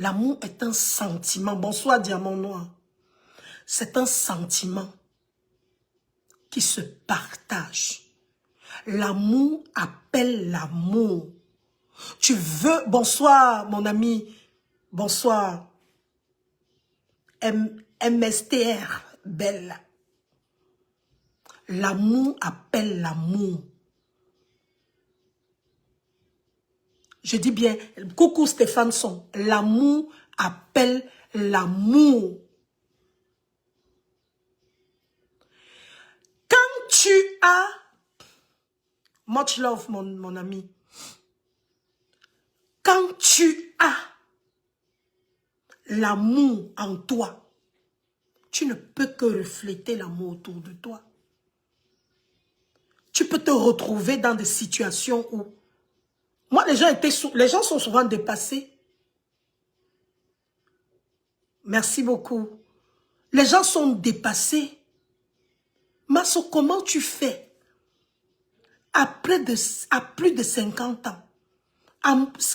L'amour est un sentiment. Bonsoir, diamant noir. C'est un sentiment qui se partage. L'amour appelle l'amour. Tu veux... Bonsoir, mon ami. Bonsoir. MSTR, belle. L'amour appelle l'amour. Je dis bien, coucou Stéphane Son. L'amour appelle l'amour. Quand tu as... Much love, mon ami. Quand tu as l'amour en toi, tu ne peux que refléter l'amour autour de toi. Tu peux te retrouver dans des situations où... Moi, les gens sont souvent dépassés. Merci beaucoup. Les gens sont dépassés. Masso, comment tu fais à plus de 50 ans?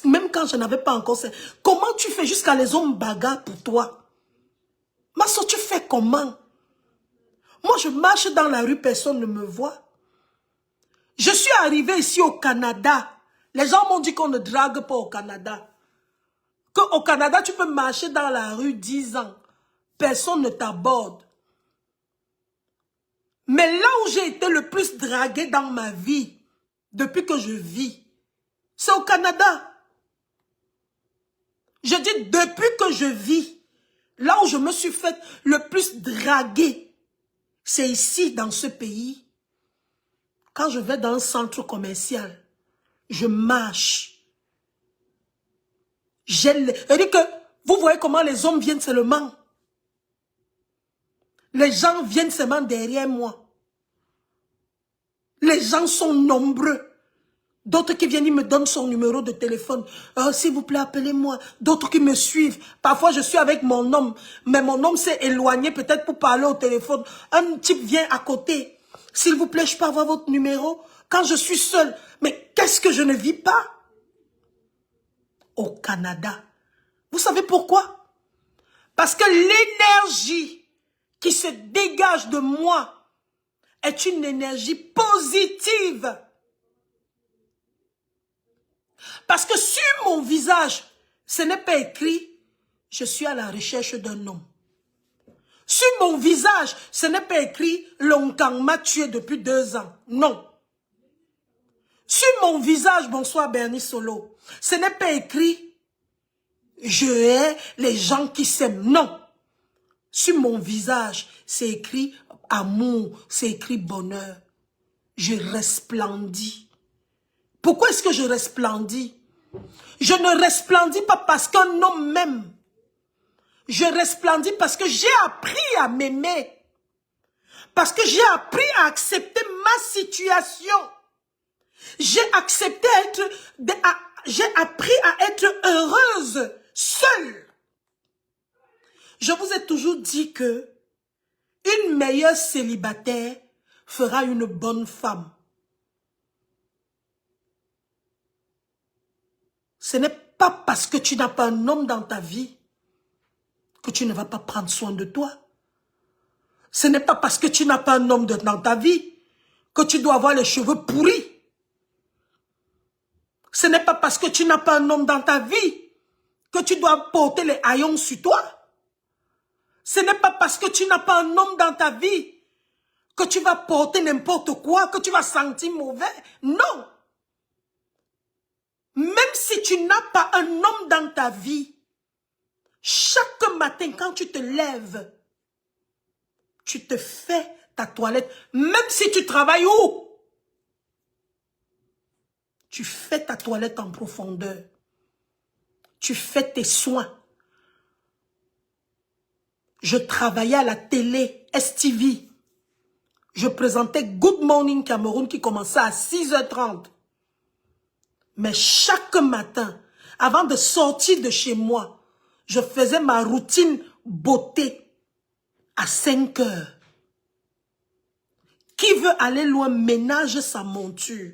Même quand je n'avais pas encore... Comment tu fais jusqu'à les hommes bagarres pour toi? Masso, tu fais comment? Moi, je marche dans la rue, personne ne me voit. Je suis arrivé ici au Canada. Les gens m'ont dit qu'on ne drague pas au Canada. Qu'au Canada, tu peux marcher dans la rue 10 ans. Personne ne t'aborde. Mais là où j'ai été le plus dragué dans ma vie, depuis que je vis, c'est au Canada. Je dis depuis que je vis, là où je me suis fait le plus draguer, c'est ici, dans ce pays. Quand je vais dans un centre commercial, je marche. C'est-à-dire que vous voyez comment les hommes viennent seulement. Les gens viennent seulement derrière moi. Les gens sont nombreux. D'autres qui viennent, ils me donnent son numéro de téléphone. S'il vous plaît, appelez-moi. D'autres qui me suivent. Parfois, je suis avec mon homme. Mais mon homme s'est éloigné peut-être pour parler au téléphone. Un type vient à côté. S'il vous plaît, je peux avoir votre numéro? Quand je suis seule. Mais qu'est-ce que je ne vis pas? Au Canada. Vous savez pourquoi? Parce que l'énergie qui se dégage de moi est une énergie positive. Parce que sur mon visage, ce n'est pas écrit « Je suis à la recherche d'un homme ». Sur mon visage, ce n'est pas écrit « Longkang m'a tué depuis 2 ans ». Non. Sur mon visage, bonsoir Bernie Solo, ce n'est pas écrit « Je hais les gens qui s'aiment ». Non. Sur mon visage, c'est écrit « Amour », c'est écrit « Bonheur ». Je resplendis. Pourquoi est-ce que je resplendis? Je ne resplendis pas parce qu'un homme m'aime. Je resplendis parce que j'ai appris à m'aimer. Parce que j'ai appris à accepter ma situation. J'ai appris à être heureuse, seule. Je vous ai toujours dit que une meilleure célibataire fera une bonne femme. Ce n'est pas parce que tu n'as pas un homme dans ta vie que tu ne vas pas prendre soin de toi. Ce n'est pas parce que tu n'as pas un homme dans ta vie que tu dois avoir les cheveux pourris. Ce n'est pas parce que tu n'as pas un homme dans ta vie que tu dois porter les haillons sur toi. Ce n'est pas parce que tu n'as pas un homme dans ta vie que tu vas porter n'importe quoi, que tu vas sentir mauvais. Non. Même si tu n'as pas un homme dans ta vie, chaque matin quand tu te lèves, tu te fais ta toilette. Même si tu travailles où? Tu fais ta toilette en profondeur. Tu fais tes soins. Je travaillais à la télé, STV. Je présentais Good Morning Cameroun qui commençait à 6h30. Mais chaque matin, avant de sortir de chez moi, je faisais ma routine beauté à 5h. Qui veut aller loin ménage sa monture.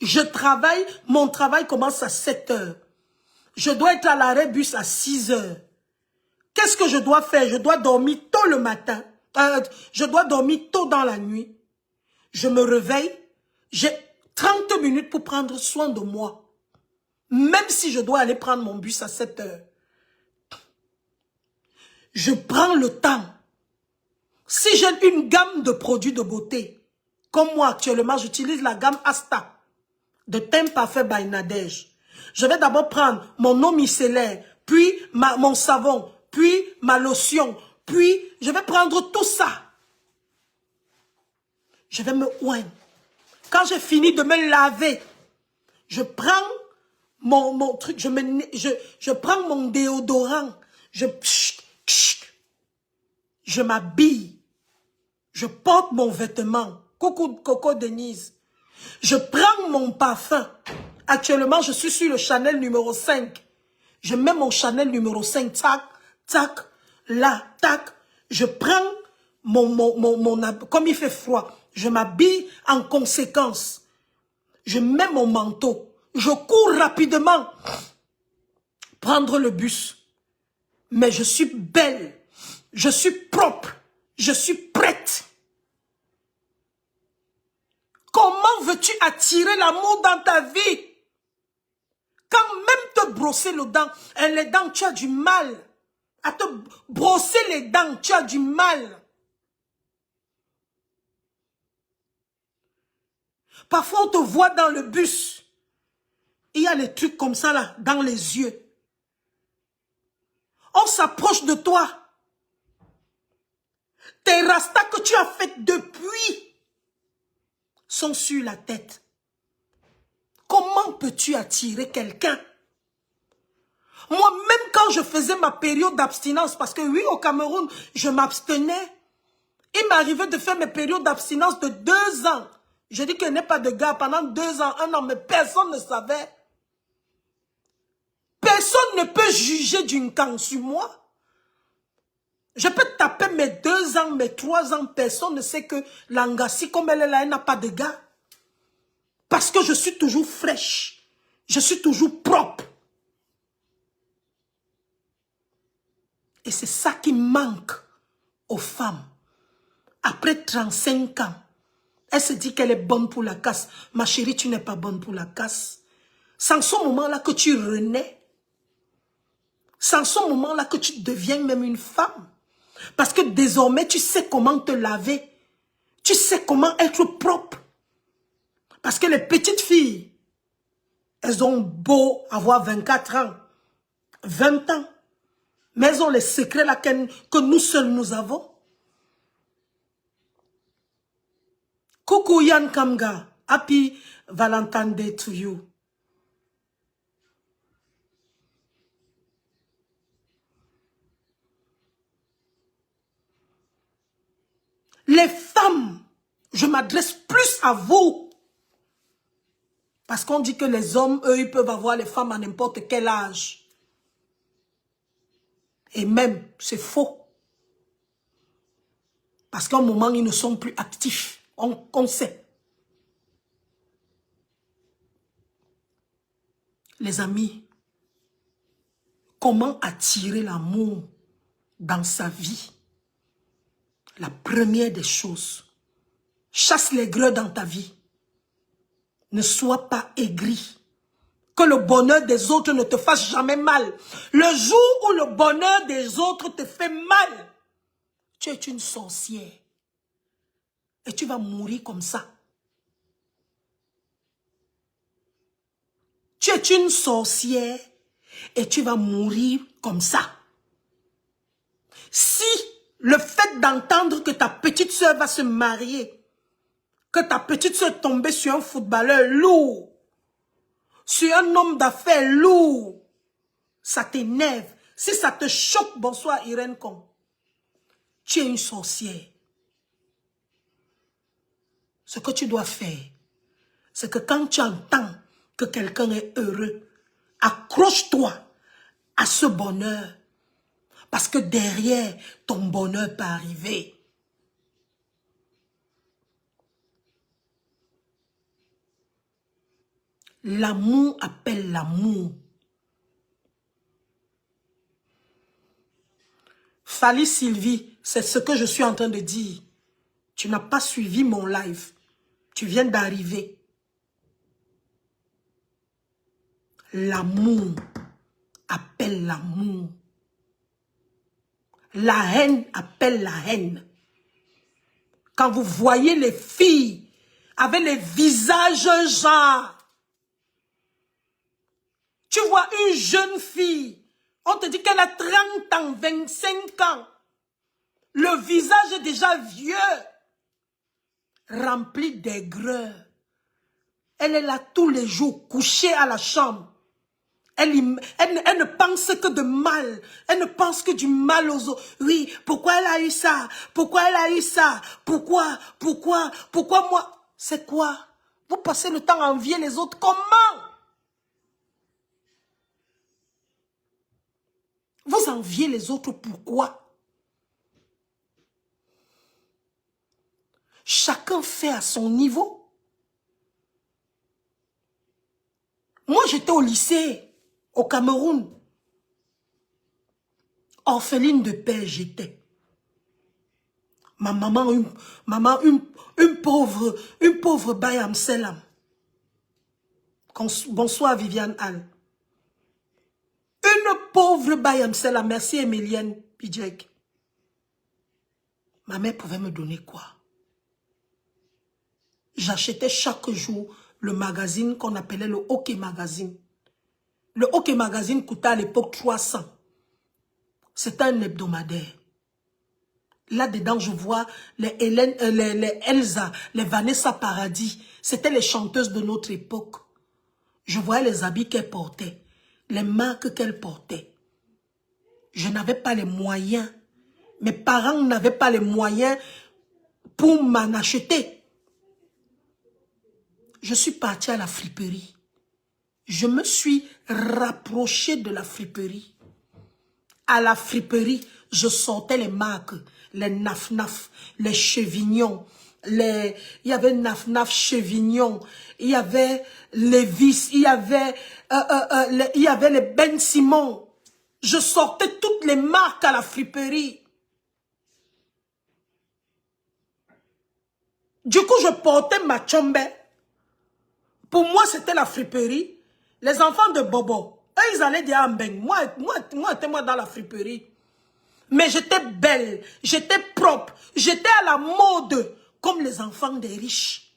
Je travaille, mon travail commence à 7h. Je dois être à l'arrêt bus à 6 heures. Qu'est-ce que je dois faire? Je dois dormir tôt le matin. Je dois dormir tôt dans la nuit. Je me réveille. J'ai 30 minutes pour prendre soin de moi. Même si je dois aller prendre mon bus à 7 heures. Je prends le temps. Si j'ai une gamme de produits de beauté, comme moi actuellement, j'utilise la gamme Asta de Teint Parfait by Nadège. Je vais d'abord prendre mon eau micellaire, puis mon savon, puis ma lotion, puis je vais prendre tout ça. Je vais me oindre. Quand j'ai fini de me laver, je prends mon truc, je prends mon déodorant, je m'habille, je porte mon vêtement. Coucou Coco Denise. Je prends mon parfum. Actuellement, je suis sur le Chanel numéro 5. Je mets mon Chanel numéro 5, tac, tac, là, tac. Je prends comme il fait froid, je m'habille en conséquence. Je mets mon manteau. Je cours rapidement prendre le bus. Mais je suis belle. Je suis propre. Je suis prête. Comment veux-tu attirer l'amour dans ta vie? Quand même te brosser les dents, tu as du mal. À te brosser les dents, tu as du mal. Parfois, on te voit dans le bus. Il y a des trucs comme ça là, dans les yeux. On s'approche de toi. Tes rastas que tu as fait depuis sont sur la tête. Comment peux-tu attirer quelqu'un? Moi, même quand je faisais ma période d'abstinence, parce que oui, au Cameroun, je m'abstenais. Il m'arrivait de faire mes périodes d'abstinence de 2 ans. Je dis qu'il n'y a pas de gars pendant 2 ans, 1 an, mais personne ne savait. Personne ne peut juger d'une canne sur moi. Je peux taper mes 2 ans, mes 3 ans, personne ne sait que l'Angassi, comme elle est là, elle n'a pas de gars. Parce que je suis toujours fraîche. Je suis toujours propre. Et c'est ça qui manque aux femmes. Après 35 ans, elle se dit qu'elle est bonne pour la casse. Ma chérie, tu n'es pas bonne pour la casse. C'est en ce moment-là que tu renais. C'est en ce moment-là que tu deviens même une femme. Parce que désormais, tu sais comment te laver. Tu sais comment être propre. Parce que les petites filles, elles ont beau avoir 24 ans, 20 ans. Mais elles ont les secrets là que nous seuls nous avons. Coucou Yann Kamga. Happy Valentine's Day to you. Les femmes, je m'adresse plus à vous. Parce qu'on dit que les hommes, eux, ils peuvent avoir les femmes à n'importe quel âge. Et même, c'est faux. Parce qu'à un moment, ils ne sont plus actifs. On sait. Les amis, comment attirer l'amour dans sa vie? La première des choses, chasse les greux dans ta vie. Ne sois pas aigri. Que le bonheur des autres ne te fasse jamais mal. Le jour où le bonheur des autres te fait mal, tu es une sorcière. Et tu vas mourir comme ça. Tu es une sorcière et tu vas mourir comme ça. Si le fait d'entendre que ta petite soeur va se marier, que ta petite soeur est tombée sur un footballeur lourd, sur un homme d'affaires lourd, ça t'énerve. Si ça te choque, bonsoir Irène Kong, tu es une sorcière. Ce que tu dois faire, c'est que quand tu entends que quelqu'un est heureux, accroche-toi à ce bonheur. Parce que derrière, ton bonheur peut arriver. L'amour appelle l'amour. Salut Sylvie, c'est ce que je suis en train de dire. Tu n'as pas suivi mon live. Tu viens d'arriver. L'amour appelle l'amour. La haine appelle la haine. Quand vous voyez les filles avec les visages genre, tu vois une jeune fille, on te dit qu'elle a 30 ans, 25 ans. Le visage est déjà vieux, rempli d'aigreur. Elle est là tous les jours, couchée à la chambre. Elle ne pense que de mal. Elle ne pense que du mal aux autres. Oui, pourquoi elle a eu ça? Pourquoi elle a eu ça? Pourquoi moi? C'est quoi? Vous passez le temps à envier les autres. Comment? Vous enviez les autres, pourquoi? Chacun fait à son niveau. Moi, j'étais au lycée, au Cameroun. Orpheline de père, j'étais. Ma maman, une pauvre Bayam Selam. Bonsoir Viviane Hall. Une pauvre Bayam Selam. Merci Emilienne Pidjek. Ma mère pouvait me donner quoi? J'achetais chaque jour le magazine qu'on appelait le Hockey Magazine. Le Hockey Magazine coûtait à l'époque 300. C'était un hebdomadaire. Là-dedans, je vois les Elsa, les Vanessa Paradis. C'était les chanteuses de notre époque. Je voyais les habits qu'elles portaient, les marques qu'elles portaient. Je n'avais pas les moyens. Mes parents n'avaient pas les moyens pour m'en acheter. Je suis partie à la friperie. Je me suis rapprochée de la friperie. À la friperie, je sortais les marques, les Naf-Naf, les Chevignons, il y avait Naf-Naf Chevignon, il y avait Levis, il y avait les Ben Simon. Je sortais toutes les marques à la friperie. Du coup, je portais ma tchombe. Pour moi, c'était la friperie. Les enfants de Bobo, eux, ils allaient dire Ambeng. Moi, dans la friperie. Mais j'étais belle, j'étais propre, j'étais à la mode comme les enfants des riches.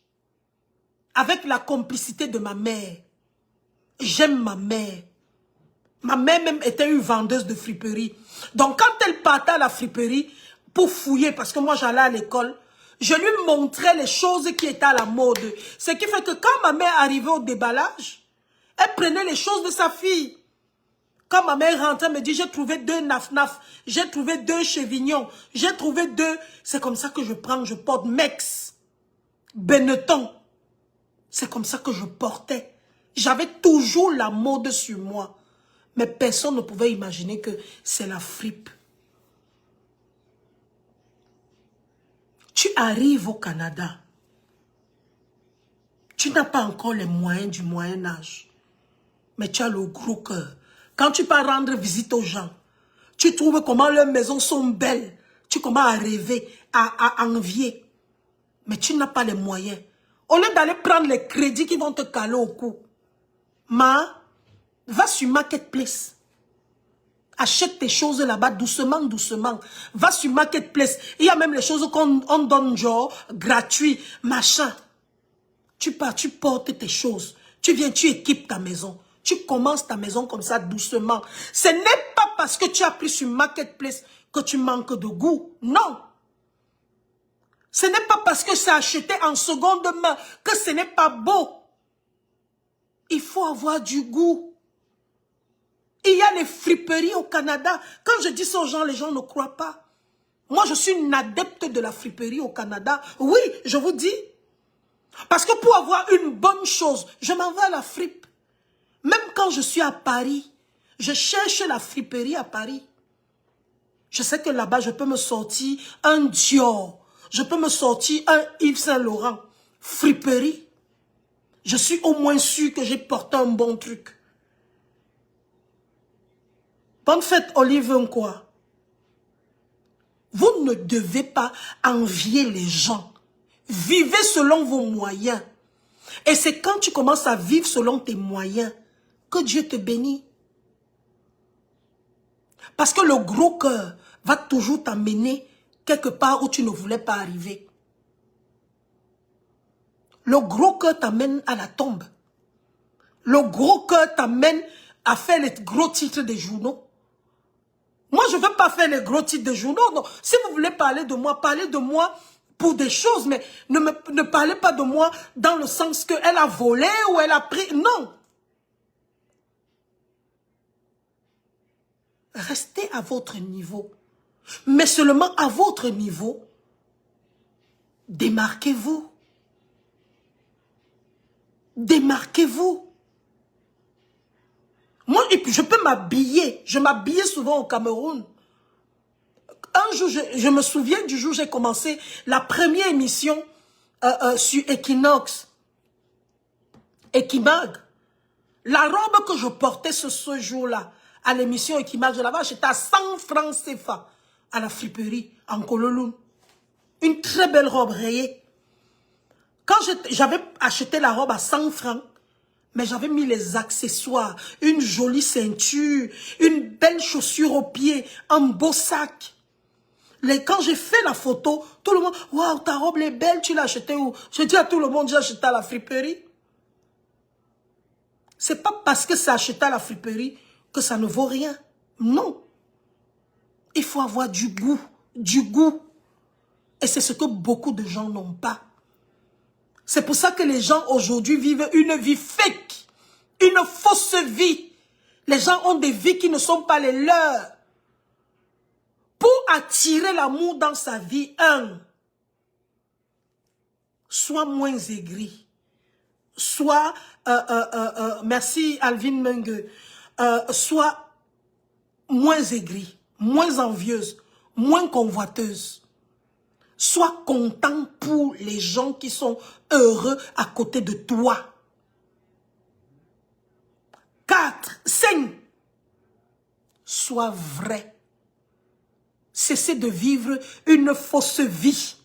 Avec la complicité de ma mère. J'aime ma mère. Ma mère même était une vendeuse de friperie. Donc quand elle partait à la friperie pour fouiller, parce que moi j'allais à l'école, je lui montrais les choses qui étaient à la mode. Ce qui fait que quand ma mère arrivait au déballage, elle prenait les choses de sa fille. Quand ma mère rentrait, elle me dit, j'ai trouvé 2 Naf-Naf, j'ai trouvé 2 Chevignons, j'ai trouvé 2... C'est comme ça que je prends, je porte Mex, Benetton. C'est comme ça que je portais. J'avais toujours la mode sur moi. Mais personne ne pouvait imaginer que c'est la fripe. Tu arrives au Canada. Tu n'as pas encore les moyens du Moyen-Âge. Mais tu as le gros cœur. Quand tu pars rendre visite aux gens, tu trouves comment leurs maisons sont belles. Tu commences à rêver, à envier. Mais tu n'as pas les moyens. Au lieu d'aller prendre les crédits qui vont te caler au cou, va sur Marketplace. Achète tes choses là-bas doucement, doucement. Va sur Marketplace. Il y a même les choses qu'on donne genre gratuit, machin. Tu pars, tu portes tes choses. Tu viens, tu équipes ta maison. Tu commences ta maison comme ça doucement. Ce n'est pas parce que tu as pris sur Marketplace que tu manques de goût. Non. Ce n'est pas parce que c'est acheté en seconde main que ce n'est pas beau. Il faut avoir du goût. Il y a les friperies au Canada. Quand je dis ça aux gens, les gens ne croient pas. Moi, je suis une adepte de la friperie au Canada. Oui, je vous dis. Parce que pour avoir une bonne chose, je m'en vais à la fripe. Même quand je suis à Paris, je cherche la friperie à Paris. Je sais que là-bas, je peux me sortir un Dior. Je peux me sortir un Yves Saint Laurent. Friperie. Je suis au moins sûr que j'ai porté un bon truc. Bonne fête, Olive, quoi. Vous ne devez pas envier les gens. Vivez selon vos moyens. Et c'est quand tu commences à vivre selon tes moyens que Dieu te bénit. Parce que le gros cœur va toujours t'amener quelque part où tu ne voulais pas arriver. Le gros cœur t'amène à la tombe. Le gros cœur t'amène à faire les gros titres des journaux. Moi, je ne veux pas faire les gros titres des journaux. Non. Si vous voulez parler de moi pour des choses, mais ne parlez pas de moi dans le sens qu'elle a volé ou elle a pris. Non. Restez à votre niveau. Mais seulement à votre niveau, démarquez-vous. Démarquez-vous. Moi, je peux m'habiller. Je m'habillais souvent au Cameroun. Un jour, je me souviens du jour où j'ai commencé la première émission sur Equinox. Equimag. La robe que je portais ce jour-là, à l'émission Equimag, je l'avais achetée à 100 francs CFA à la friperie, en Kololoun. Une très belle robe rayée. Quand j'avais acheté la robe à 100 francs, mais j'avais mis les accessoires, une jolie ceinture, une belle chaussure au pied, un beau sac. Quand j'ai fait la photo, tout le monde, waouh, ta robe est belle, tu l'as achetée où? Je dis à tout le monde, j'ai acheté à la friperie. C'est pas parce que c'est acheté à la friperie que ça ne vaut rien. Non. Il faut avoir du goût, du goût. Et c'est ce que beaucoup de gens n'ont pas. C'est pour ça que les gens aujourd'hui vivent une vie fake, une fausse vie. Les gens ont des vies qui ne sont pas les leurs. Pour attirer l'amour dans sa vie, soit moins aigri, soit, merci Alvin Mengue, soit moins aigri, moins envieuse, moins convoiteuse. Sois content pour les gens qui sont heureux à côté de toi. 4, 5. Sois vrai. Cessez de vivre une fausse vie.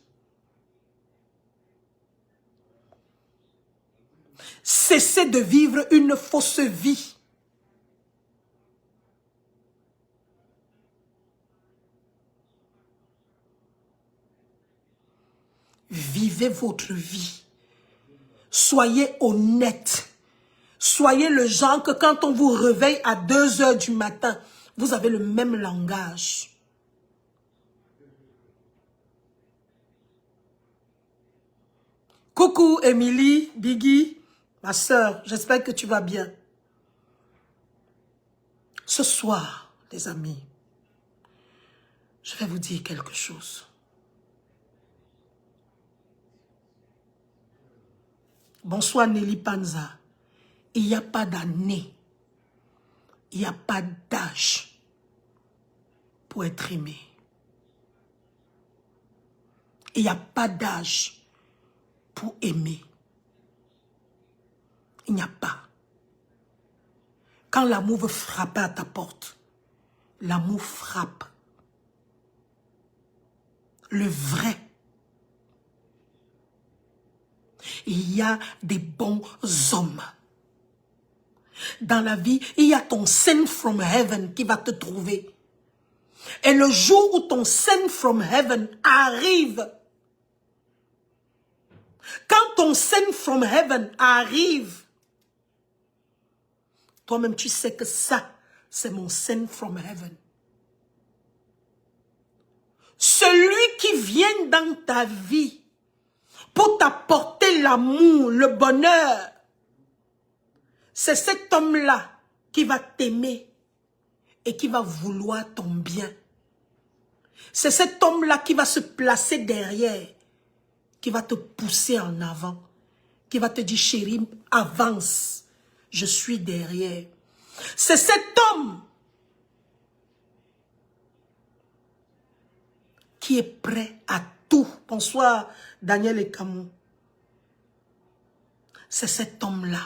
Cessez de vivre une fausse vie. Vivez votre vie. Soyez honnête. Soyez le genre que quand on vous réveille à 2 heures du matin, vous avez le même langage. Coucou Émilie, Biggie, ma soeur, j'espère que tu vas bien. Ce soir, les amis, je vais vous dire quelque chose. Bonsoir Nelly Panza. Il n'y a pas d'année, il n'y a pas d'âge pour être aimé. Il n'y a pas d'âge pour aimer. Il n'y a pas. Quand l'amour veut frapper à ta porte, l'amour frappe. Le vrai. Il y a des bons hommes. Dans la vie, il y a ton send from heaven qui va te trouver. Et le jour où ton send from heaven arrive, quand ton send from heaven arrive, toi-même tu sais que ça, c'est mon send from heaven. Celui qui vient dans ta vie pour t'apporter l'amour, le bonheur, c'est cet homme-là qui va t'aimer et qui va vouloir ton bien. C'est cet homme-là qui va se placer derrière, qui va te pousser en avant, qui va te dire, chérie, avance, je suis derrière. C'est cet homme qui est prêt à tout. Bonsoir, Daniel et Camou. C'est cet homme-là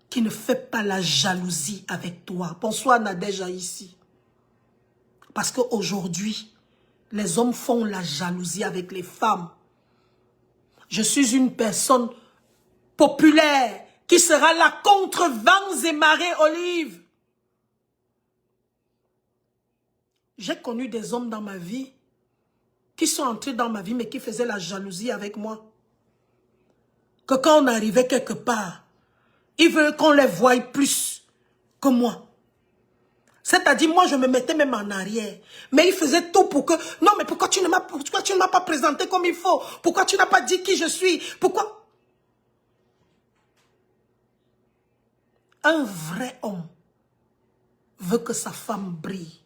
qui ne fait pas la jalousie avec toi. Bonsoir, Nadège ici. Parce qu'aujourd'hui, les hommes font la jalousie avec les femmes. Je suis une personne populaire qui sera là contre vents et marées, Olive. J'ai connu des hommes dans ma vie qui sont entrés dans ma vie mais qui faisaient la jalousie avec moi. Que quand on arrivait quelque part, ils veulent qu'on les voie plus que moi. C'est-à-dire, moi, je me mettais même en arrière. Mais ils faisaient tout pour que... Non, mais pourquoi tu ne m'as pas présenté comme il faut? Pourquoi tu n'as pas dit qui je suis? Pourquoi? Un vrai homme veut que sa femme brille.